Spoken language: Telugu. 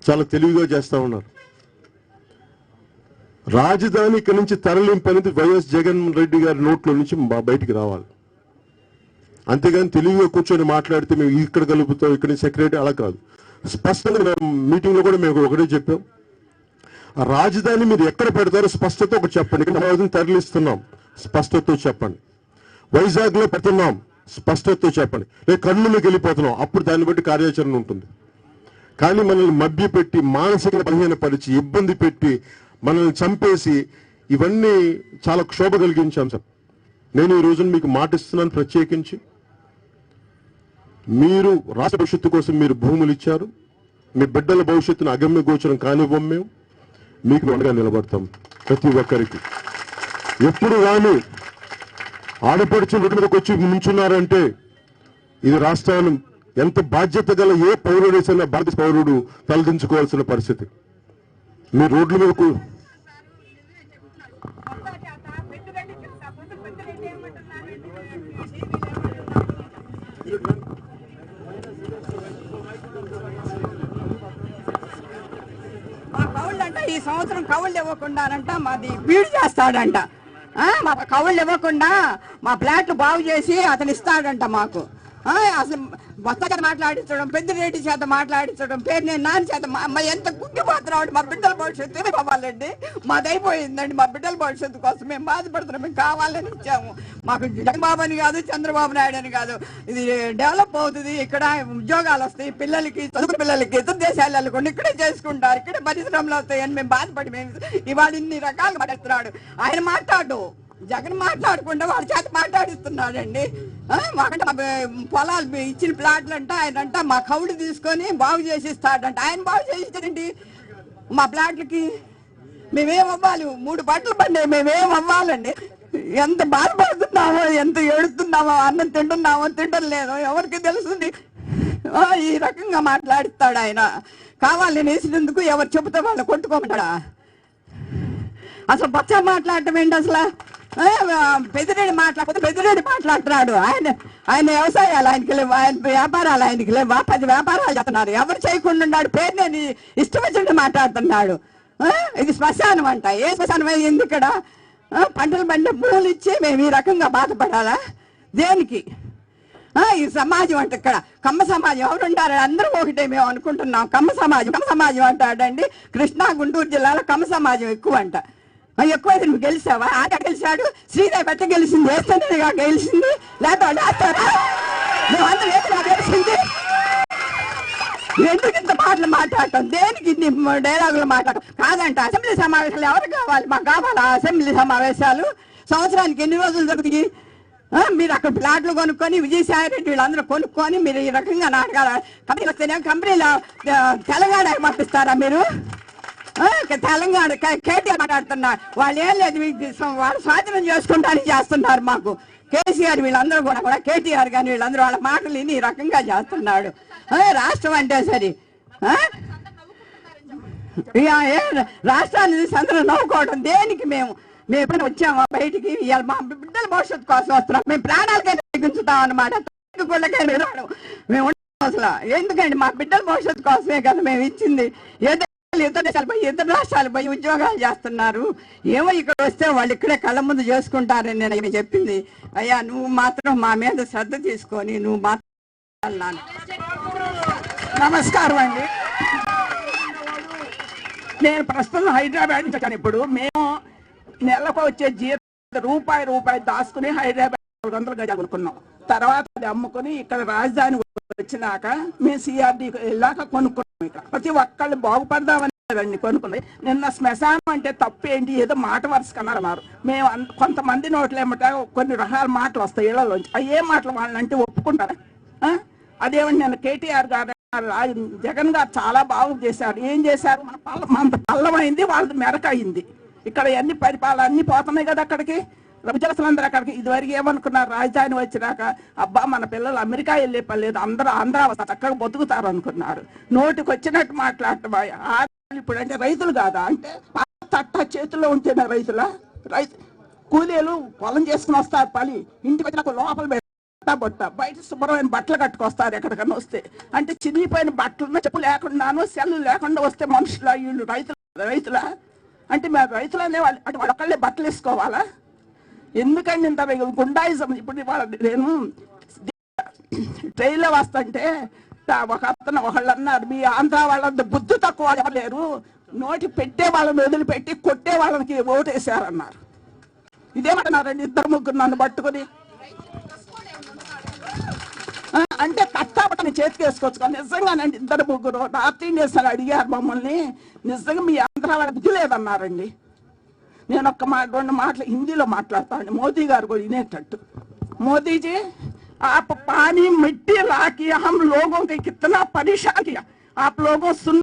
చాలా తెలివిగా చేస్తూ ఉన్నారు. రాజధాని ఇక్కడి నుంచి తరలింపు అనేది వైఎస్ జగన్ రెడ్డి గారి నోట్లో నుంచి బయటికి రావాలి. అంతేగాని తెలివిగా కూర్చొని మాట్లాడితే మేము ఇక్కడ కలుపుతాం, ఇక్కడ సెక్రటరీ అలా కాదు. స్పష్టంగా మీటింగ్లో కూడా మేము ఒకటే చెప్పాం, ఆ రాజధాని మీరు ఎక్కడ పెడతారో స్పష్టత ఒకటి చెప్పండి. ఇక్కడ అమరావతిని తరలిస్తున్నాం, స్పష్టతతో చెప్పండి. వైజాగ్లో పెడుతున్నాం, స్పష్టతతో చెప్పండి. లేదు కర్నూలుకి వెళ్ళిపోతున్నాం, అప్పుడు దాన్ని బట్టి కార్యాచరణ ఉంటుంది. కానీ మనల్ని మభ్యపెట్టి మానసిక బలహీనపరిచి ఇబ్బంది పెట్టి మనల్ని చంపేసి ఇవన్నీ చాలా క్షోభ కలిగించాం సార్. నేను ఈ రోజున మీకు మాటిస్తున్నాను, ప్రత్యేకించి మీరు రాష్ట్ర భవిష్యత్తు కోసం మీరు భూములు ఇచ్చారు. మీ బిడ్డల భవిష్యత్తును అగమ్య గోచరం కానివ్వం. మేము మీకు అండగా నిలబడతాం. ప్రతి ఒక్కరికి ఎప్పుడు కానీ ఆడపడుచు రోడ్డు మీదకి వచ్చి ముంచున్నారంటే ఇది రాష్ట్రాన్ని ఎంత బాధ్యత గల ఏ పౌరుడు వేసినా భారత పౌరుడు తలదించుకోవాల్సిన పరిస్థితి. మీ రోడ్ల మీద ఈ సంవత్సరం కవుళ్ళు ఇవ్వకుండానంట మాది బీడు చేస్తాడంట. మా కవుళ్ళు ఇవ్వకుండా మా ఫ్లాట్లు బాగు చేసి అతను ఇస్తాడంట మాకు. అసలు బొత్త చేత మాట్లాడించడం, పెద్దిరెడ్డి చేత మాట్లాడించడం, పేరు నేను నాన్న చేత ఎంత గుంగిపోతున్నాడు. మా బిడ్డల భవిష్యత్తు కావాలండి, మాది అయిపోయిందండి. మా బిడ్డల భవిష్యత్తు కోసం మేము బాధపడుతున్నాం. మేము కావాలని ఇచ్చాము. మాకు జగన్బాబు అని కాదు, చంద్రబాబు నాయుడు అని కాదు. ఇది డెవలప్ అవుతుంది, ఇక్కడ ఉద్యోగాలు వస్తాయి, పిల్లలకి చదువు పిల్లలకి ఇతర దేశాలు వెళ్ళకుండా ఇక్కడే చేసుకుంటారు, ఇక్కడే పరిశ్రమలు వస్తాయని మేము బాధపడి మేము ఇవాళ ఇన్ని రకాలుగా మాట్లాడుతున్నాడు. ఆయన మాట్లాడు, జగన్ మాట్లాడకుండా వాళ్ళ చేత మాట్లాడిస్తున్నాడండి. మాకంటే పొలాలు ఇచ్చిన ప్లాట్లు అంట ఆయన అంట మా కౌలు తీసుకొని బాగు చేసి ఇస్తాడంట. ఆయన బాగు చేసిస్తాడండి మా ప్లాట్లకి. మేమేం అవ్వాలి? 3 బట్టలు పడినాయి, మేమేం అవ్వాలండి? ఎంత బాధపడుతున్నామో, ఎంత ఏడుతున్నామో, అన్నం తింటున్నామో తింటలేదో ఎవరికి తెలుస్తుంది. ఈ రకంగా మాట్లాడుతాడు ఆయన. కావాలి వేసినందుకు ఎవరు చెబుతా వాళ్ళు కొట్టుకోమంటాడా? అసలు బచ్చా మాట్లాడటం ఏంటి? అసలు పెద్దిరెడ్డి మాట్లాడకపోతే పెద్దిరెడ్డి మాట్లాడుతున్నాడు. ఆయన వ్యవసాయాలు ఆయనకి లేవు, ఆయన వ్యాపారాలు ఆయనకి లేవా? 10 వ్యాపారాలు చేస్తున్నారు, ఎవరు చేయకుండా ఉన్నాడు. పేరు నేను ఇష్టం వచ్చినట్టు మాట్లాడుతున్నాడు. ఇది శ్మశానం అంట. ఏ శ్మశానం అయ్యింది ఇక్కడ? పంటలు పండే భూములు ఇచ్చి మేము ఈ రకంగా బాధపడాలా? దేనికి? ఈ సమాజం అంటే ఇక్కడ కమ్మ సమాజం ఎవరుంటారు? అందరూ ఒకటే మేము అనుకుంటున్నాం. కమ్మ సమాజం అంటాడండి. కృష్ణా గుంటూరు జిల్లాలో కమ్మ సమాజం ఎక్కువ అంట. ఎక్కువైతే నువ్వు గెలిచావా? ఆట గెలిచాడు, శ్రీదేవి పెద్ద గెలిచింది, వేస్తేనేగా గెలిచింది, లేకపోతే నువ్వు గెలిచింది. ఎందుకు ఇంత మాటలు మాట్లాడటం? దేనికి ఇన్ని డైలాగులు మాట్లాడటం? కాదంట అసెంబ్లీ సమావేశాలు ఎవరు కావాలి? మాకు కావాలా అసెంబ్లీ సమావేశాలు? సంవత్సరానికి ఎన్ని రోజులు జరుగుతాయి? మీరు అక్కడ ప్లాట్లు కొనుక్కొని విజయసాయి రెడ్డి వీళ్ళందరూ కొనుక్కొని మీరు ఈ రకంగా నాటకాలు కంపెనీలు వస్తేనే కంపెనీలో తెలంగాణకి పంపిస్తారా మీరు? తెలంగాణ కేటీఆర్ మాట్లాడుతున్నారు. వాళ్ళు ఏం లేదు, వాళ్ళు స్వాధీనం చేసుకుంటానికి చేస్తున్నారు. మాకు కేసీఆర్ వీళ్ళందరూ కూడా కేటీఆర్ కానీ వీళ్ళందరూ వాళ్ళ మాటలు విని ఈ రకంగా చేస్తున్నాడు. రాష్ట్రం అంటే సరే రాష్ట్రాన్ని అందరూ నవ్వుకోవడం దేనికి? మేము ఎప్పుడైనా వచ్చామా బయటికి? మా బిడ్డల భవిష్యత్తు కోసం వస్తున్నాం. మేము ప్రాణాలకైనా తగ్గించుతాం అన్నమాట. మేము అసలు ఎందుకండి? మా బిడ్డల భవిష్యత్తు కోసమే కదా మేము ఇచ్చింది. ఇతర దేశాలు పోయి ఇతర రాష్ట్రాలు పోయి ఉద్యోగాలు చేస్తున్నారు. ఏమో ఇక్కడ వస్తే వాళ్ళు ఇక్కడే కళ్ళ ముందు చేసుకుంటారని నేను చెప్పింది. అయ్యా నువ్వు మాత్రం మా మీద శ్రద్ధ తీసుకొని నువ్వు మాత్రం. నమస్కారం అండి. నేను ప్రస్తుతం హైదరాబాద్ నుంచి వచ్చాను. ఇప్పుడు మేము నెలకు వచ్చే జీతం రూపాయి దాచుకుని హైదరాబాద్ 400 గజాలు కొనుక్కున్నాం. తర్వాత అది అమ్ముకుని ఇక్కడ రాజధాని వచ్చినాక మేము సిఆర్డీ వెళ్ళాక కొనుక్కున్నాం. ఇక్కడ ప్రతి ఒక్కళ్ళు బాగుపడదామని కొనుక్కుంది. నిన్న శ్మశానం అంటే తప్పేంటి? ఏదో మాట వరుస అన్నారు. మేము కొంతమంది నోట్లు ఏమంటే కొన్ని రకాల మాటలు వస్తాయి ఇళ్లలోంచి. ఏ మాటలు వాళ్ళంటే ఒప్పుకుంటారా? అదేమంటే నేను కేటీఆర్ గారు జగన్ గారు చాలా బాగు చేశారు. ఏం చేశారు? మన పల్లమైంది, వాళ్ళది మెరక అయింది. ఇక్కడ అన్ని పరిపాలన అన్ని పోతున్నాయి కదా అక్కడికి. ప్రజలందరూ అక్కడికి ఇదివరకు ఏమనుకున్నారు? రాజధాని వచ్చినాక అబ్బా మన పిల్లలు అమెరికా వెళ్ళే పని లేదు, అందరూ ఆంధ్ర చక్కగా బతుకుతారు అనుకున్నారు. నోటికి వచ్చినట్టు మాట్లాడటం. ఇప్పుడు అంటే రైతులు కాదా? అంటే తట్ట చేతుల్లో ఉంటేనే రైతు కూలీలు పొలం చేసుకుని వస్తారు, పని ఇంటికి వచ్చినాక లోపల కట్టాబొట్ట బయట శుభ్రమైన బట్టలు కట్టుకొస్తారు ఎక్కడికన్నా వస్తే. అంటే చినిగిపోయిన బట్టలు చెప్పు లేకుండాను సెల్లు లేకుండా వస్తే మనుషుల వీళ్ళు రైతుల అంటే మేము రైతులు అనేవాళ్ళు అటు వాళ్ళొక్కళ్ళే బట్టలు వేసుకోవాలా? ఎందుకండి ఇంత గుండాయిజం? ఇప్పుడు ఇవాళ నేను ట్రైన్లో వస్తుంటే ఒక అతను ఒకళ్ళు అన్నారు, మీ ఆంధ్ర వాళ్ళంత బుద్ధి తక్కువ లేరు, నోటి పెట్టే వాళ్ళని వదిలిపెట్టి కొట్టే వాళ్ళకి ఓటేశారన్నారు. ఇదేమంటున్నారండి ఇద్దరు ముగ్గురు నన్ను పట్టుకుని? అంటే కట్టాబట్టని చేతికి వేసుకోవచ్చు. నిజంగానండి ఇద్దరు ముగ్గురు నార్త్ ఇండియన్స్ అని అడిగారు మమ్మల్ని, నిజంగా మీ ఆంధ్ర వాళ్ళ బుద్ధి లేదన్నారండి. నేను ఒక్క మాట 2 మాటలు హిందీలో మాట్లాడతాను, మోదీ గారు కూడా వినేటట్టు. मोदी जी, आप पानी मिट्टी ला के हम लोगों के कितना परेशान किया, आप लोगों सुन